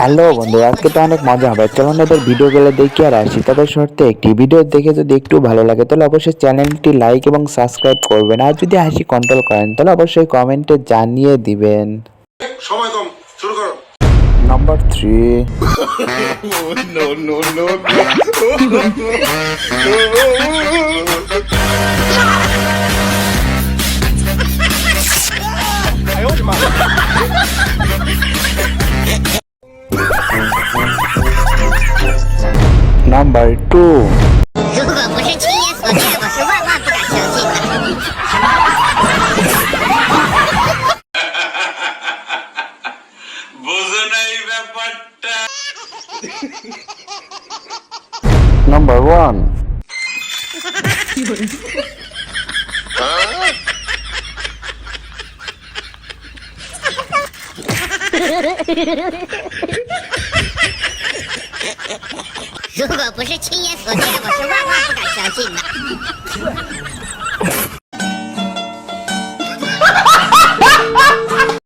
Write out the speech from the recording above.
Hello বন্ধু, আজকে তো অনেক মজা হবে। চলো না এদের ভিডিওগুলো দেখি আর আসি। তবে শর্তে একটি, ভিডিও দেখে যদি একটু ভালো লাগে তাহলে অবশ্যই চ্যানেলটি লাইক এবং সাবস্ক্রাইব করবেন। আর যদি হাসি কন্ট্রোল করেন তাহলে অবশ্যই কমেন্টে জানিয়ে দিবেন। সময় কম, শুরু করো। Number 3। No no no number 2। 如果不是亲眼所见，我是万万不敢相信的。বোঝো না এই ব্যাপারটা। নাম্বার 1।如果不是亲眼所见，我是万万不敢相信的。